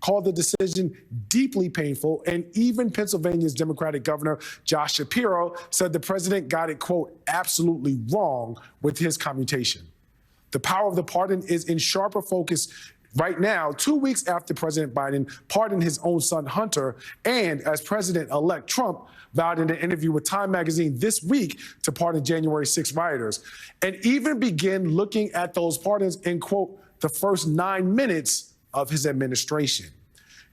called the decision deeply painful, and even Pennsylvania's Democratic Governor Josh Shapiro said the president got it, quote, absolutely wrong with his commutation. The power of the pardon is in sharper focus right now, 2 weeks after President Biden pardoned his own son, Hunter, and as President-elect Trump vowed in an interview with Time magazine this week to pardon January 6 rioters, and even begin looking at those pardons in, quote, the first 9 minutes of his administration.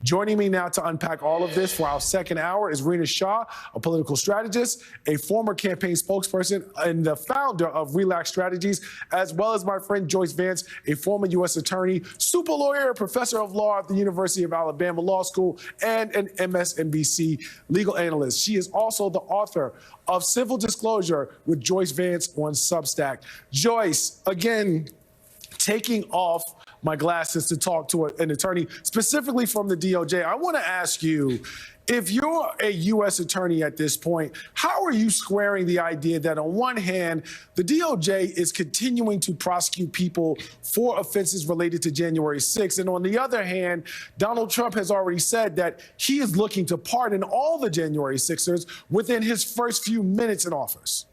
Joining me now to unpack all of this for our second hour is Rina Shah, a political strategist, a former campaign spokesperson, and the founder of Relax Strategies, as well as my friend Joyce Vance, a former U.S. attorney, super lawyer, professor of law at the University of Alabama Law School, and an MSNBC legal analyst. She is also the author of Civil Disclosure with Joyce Vance on Substack. Joyce, again, taking off my glasses to talk to an attorney specifically from the DOJ. I want to ask you, if you're a U.S. attorney at this point, how are you squaring the idea that on one hand, the DOJ is continuing to prosecute people for offenses related to January 6th, and on the other hand, Donald Trump has already said that he is looking to pardon all the January 6ers within his first few minutes in office?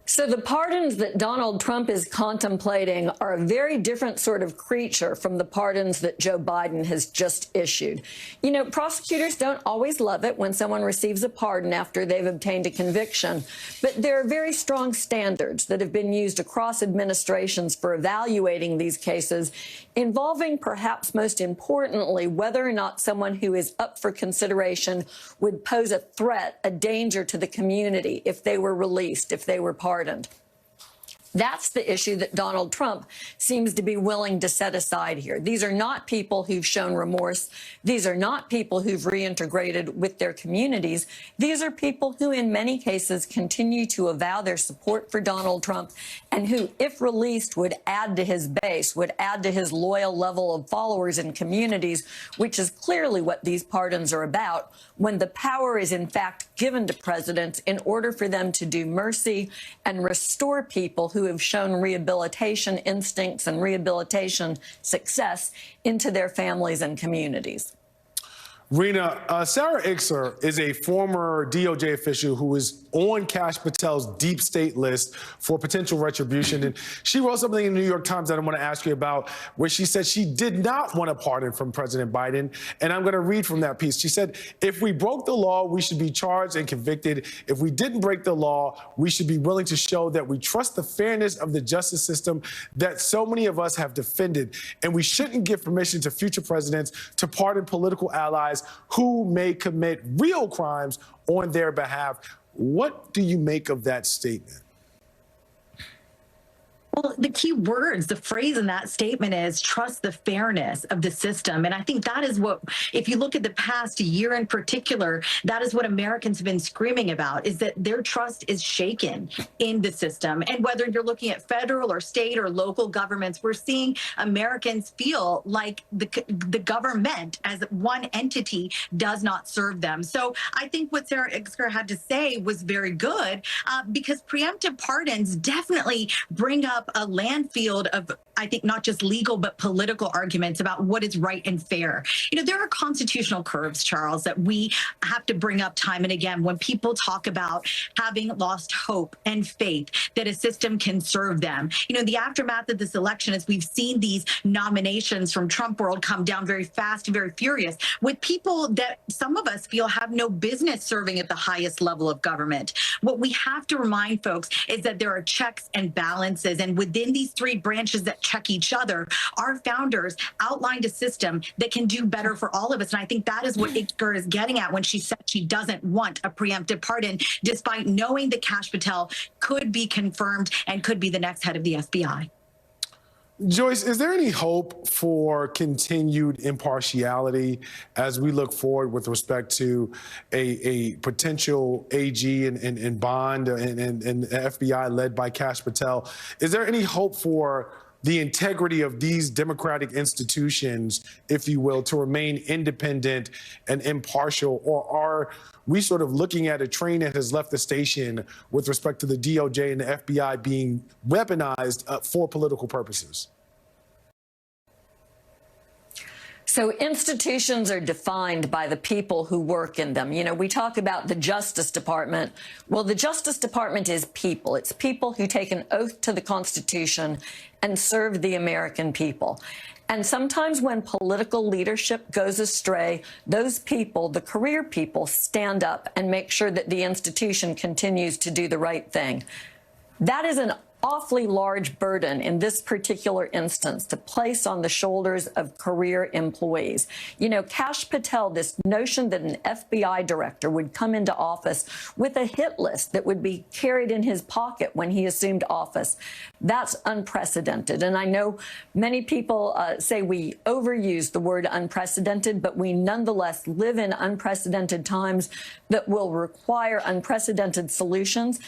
So the pardons that Donald Trump is contemplating are a very different sort of creature from the pardons that Joe Biden has just issued. You know, prosecutors don't always love it when someone receives a pardon after they've obtained a conviction, but there are very strong standards that have been used across administrations for evaluating these cases, involving perhaps most importantly whether or not someone who is up for consideration would pose a threat, a danger to the community if they were released, if they were pardoned. That's the issue that Donald Trump seems to be willing to set aside here. These are not people who've shown remorse. These are not people who've reintegrated with their communities. These are people who, in many cases, continue to avow their support for Donald Trump and who, if released, would add to his base, would add to his loyal level of followers and communities, which is clearly what these pardons are about, when the power is, in fact, given to presidents in order for them to do mercy and restore people who have shown rehabilitation instincts and rehabilitation success into their families and communities. Rina, Sarah Ickser is a former DOJ official who is on Kash Patel's deep state list for potential retribution. And she wrote something in the New York Times that I want to ask you about, where she said she did not want a pardon from President Biden. And I'm going to read from that piece. She said, if we broke the law, we should be charged and convicted. If we didn't break the law, we should be willing to show that we trust the fairness of the justice system that so many of us have defended. And we shouldn't give permission to future presidents to pardon political allies who may commit real crimes on their behalf. What do you make of that statement? Well, the key words, the phrase in that statement is trust the fairness of the system. And I think that is what, if you look at the past year in particular, that is what Americans have been screaming about, is that their trust is shaken in the system. And whether you're looking at federal or state or local governments, we're seeing Americans feel like the government as one entity does not serve them. So I think what Sarah Ickser had to say was very good, because preemptive pardons definitely bring up a landfill of, I think, not just legal, but political arguments about what is right and fair. You know, there are constitutional curves, Charles, that we have to bring up time and again when people talk about having lost hope and faith that a system can serve them. You know, the aftermath of this election, as we've seen these nominations from Trump world come down very fast and very furious with people that some of us feel have no business serving at the highest level of government. What we have to remind folks is that there are checks and balances, and within these three branches that check each other, our founders outlined a system that can do better for all of us. And I think that is what Ickser is getting at when she said she doesn't want a preemptive pardon, despite knowing that Kash Patel could be confirmed and could be the next head of the FBI. Joyce, is there any hope for continued impartiality as we look forward with respect to a potential AG and bond and FBI led by Kash Patel? Is there any hope for the integrity of these democratic institutions, if you will, to remain independent and impartial? Or are we sort of looking at a train that has left the station with respect to the DOJ and the FBI being weaponized for political purposes? So institutions are defined by the people who work in them. You know, we talk about the Justice Department. Well, the Justice Department is people. It's people who take an oath to the Constitution and serve the American people. And sometimes when political leadership goes astray, those people, the career people, stand up and make sure that the institution continues to do the right thing. That is an awfully large burden in this particular instance to place on the shoulders of career employees. You know, Kash Patel, this notion that an FBI director would come into office with a hit list that would be carried in his pocket when he assumed office, that's unprecedented. And I know many people say we overuse the word unprecedented, but we nonetheless live in unprecedented times that will require unprecedented solutions.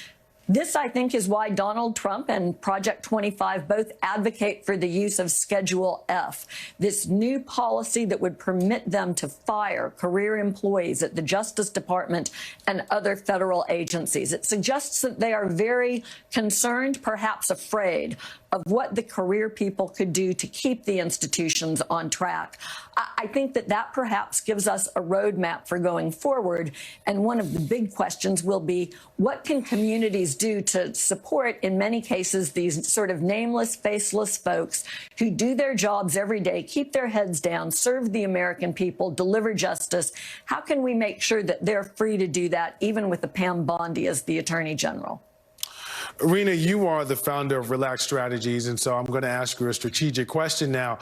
This, I think, is why Donald Trump and Project 25 both advocate for the use of Schedule F, this new policy that would permit them to fire career employees at the Justice Department and other federal agencies. It suggests that they are very concerned, perhaps afraid, of what the career people could do to keep the institutions on track. I think that that perhaps gives us a roadmap for going forward. And one of the big questions will be, what can communities do to support, in many cases, these sort of nameless, faceless folks who do their jobs every day, keep their heads down, serve the American people, deliver justice? How can we make sure that they're free to do that, even with the Pam Bondi as the Attorney General? Rena, you are the founder of Relax Strategies, and so I'm going to ask you a strategic question now.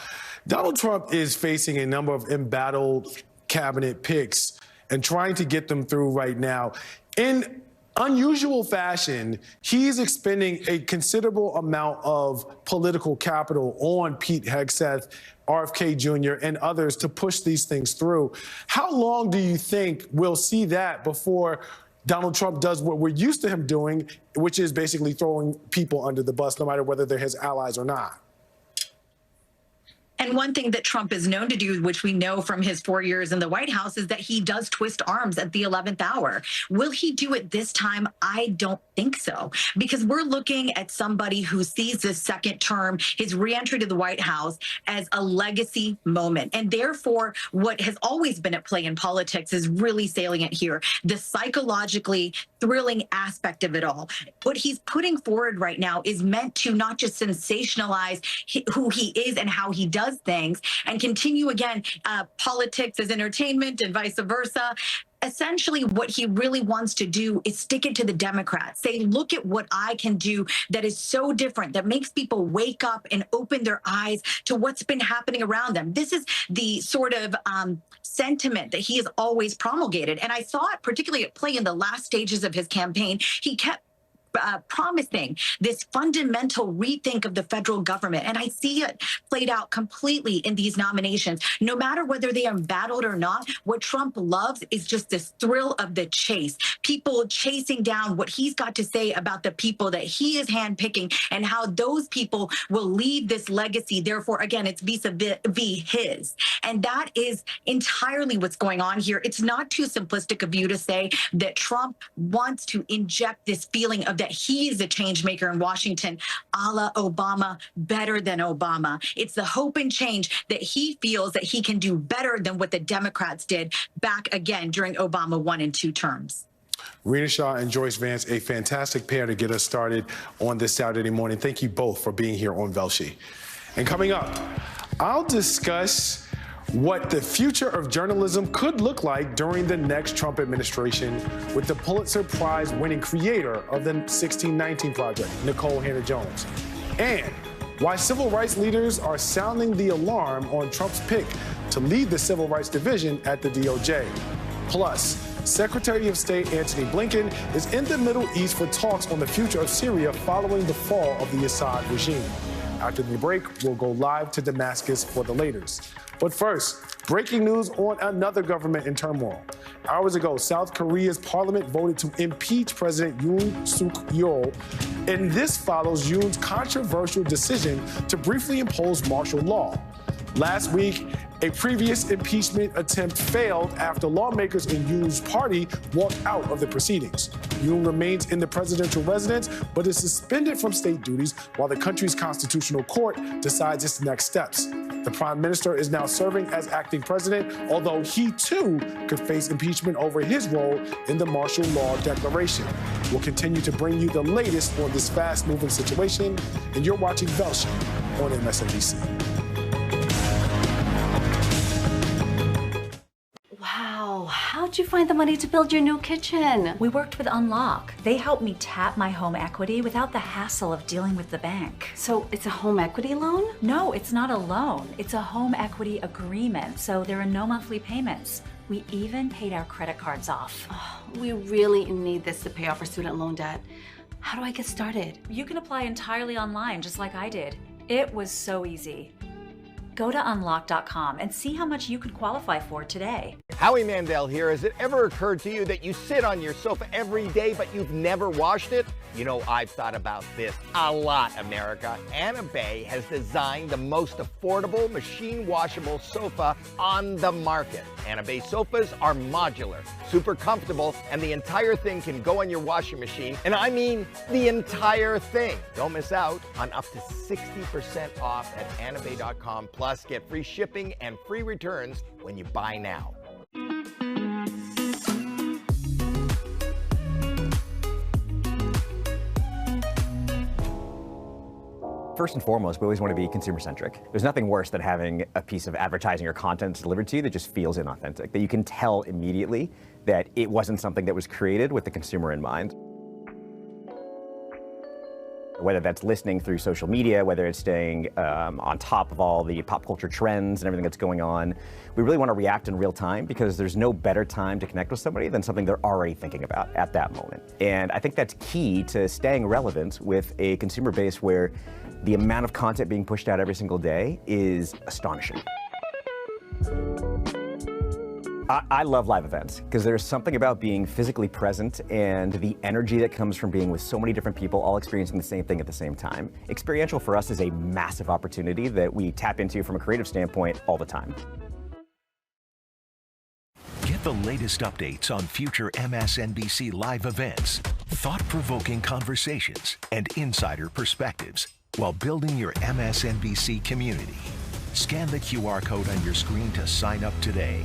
Donald Trump is facing a number of embattled cabinet picks and trying to get them through right now. In unusual fashion, he's expending a considerable amount of political capital on Pete Hegseth, RFK Jr., and others to push these things through. How long do you think we'll see that before Donald Trump does what we're used to him doing, which is basically throwing people under the bus, no matter whether they're his allies or not? And one thing that Trump is known to do, which we know from his 4 years in the White House, is that he does twist arms at the 11th hour. Will he do it this time? I don't think so, because we're looking at somebody who sees this second term, his reentry to the White House, as a legacy moment. And therefore, what has always been at play in politics is really salient here, the psychologically thrilling aspect of it all. What he's putting forward right now is meant to not just sensationalize who he is and how he does things and continue, again, politics as entertainment and vice versa. Essentially, what he really wants to do is stick it to the Democrats. Say, look at what I can do that is so different, that makes people wake up and open their eyes to what's been happening around them. This is the sort of sentiment that he has always promulgated. And I saw it particularly at play in the last stages of his campaign. He kept promising this fundamental rethink of the federal government. And I see it played out completely in these nominations. No matter whether they are embattled or not, what Trump loves is just this thrill of the chase. People chasing down what he's got to say about the people that he is handpicking and how those people will leave this legacy. Therefore, again, it's vis-a-vis his. And that is entirely what's going on here. It's not too simplistic of you to say that Trump wants to inject this feeling of that he is a change maker in Washington, a la Obama, better than Obama. It's the hope and change that he feels that he can do better than what the Democrats did back again during Obama 1 and 2 terms. Rena Shaw and Joyce Vance, a fantastic pair to get us started on this Saturday morning. Thank you both for being here on Velshi. And coming up, I'll discuss what the future of journalism could look like during the next Trump administration with the Pulitzer Prize winning creator of the 1619 Project, Nikole Hannah-Jones, and why civil rights leaders are sounding the alarm on Trump's pick to lead the Civil Rights Division at the DOJ. Plus, Secretary of State Antony Blinken is in the Middle East for talks on the future of Syria following the fall of the Assad regime. After the break, we'll go live to Damascus for the latest. But first, breaking news on another government in turmoil. Hours ago, South Korea's parliament voted to impeach President Yoon Suk Yeol, and this follows Yoon's controversial decision to briefly impose martial law. Last week, a previous impeachment attempt failed after lawmakers in Yoon's party walked out of the proceedings. Yoon remains in the presidential residence, but is suspended from state duties while the country's constitutional court decides its next steps. The prime minister is now serving as acting president, although he too could face impeachment over his role in the martial law declaration. We'll continue to bring you the latest on this fast-moving situation, and you're watching Velshi on MSNBC. Wow, how'd you find the money to build your new kitchen? We worked with Unlock. They helped me tap my home equity without the hassle of dealing with the bank. So it's a home equity loan? No, it's not a loan. It's a home equity agreement, so there are no monthly payments. We even paid our credit cards off. Oh, we really need this to pay off our student loan debt. How do I get started? You can apply entirely online, just like I did. It was so easy. Go to unlock.com and see how much you could qualify for today. Howie Mandel here. Has it ever occurred to you that you sit on your sofa every day, but you've never washed it? You know, I've thought about this a lot, America. Anna Bay has designed the most affordable machine washable sofa on the market. Anna Bay sofas are modular, super comfortable, and the entire thing can go in your washing machine. And I mean the entire thing. Don't miss out on up to 60% off at annabay.com. Plus, get free shipping and free returns when you buy now. First and foremost, we always want to be consumer-centric. There's nothing worse than having a piece of advertising or content delivered to you that just feels inauthentic, that you can tell immediately that it wasn't something that was created with the consumer in mind. Whether that's listening through social media, whether it's staying on top of all the pop culture trends and everything that's going on, we really want to react in real time because there's no better time to connect with somebody than something they're already thinking about at that moment. And I think that's key to staying relevant with a consumer base where the amount of content being pushed out every single day is astonishing. I love live events because there's something about being physically present and the energy that comes from being with so many different people all experiencing the same thing at the same time. Experiential for us is a massive opportunity that we tap into from a creative standpoint all the time. Get the latest updates on future MSNBC live events, thought-provoking conversations, and insider perspectives while building your MSNBC community. Scan the QR code on your screen to sign up today.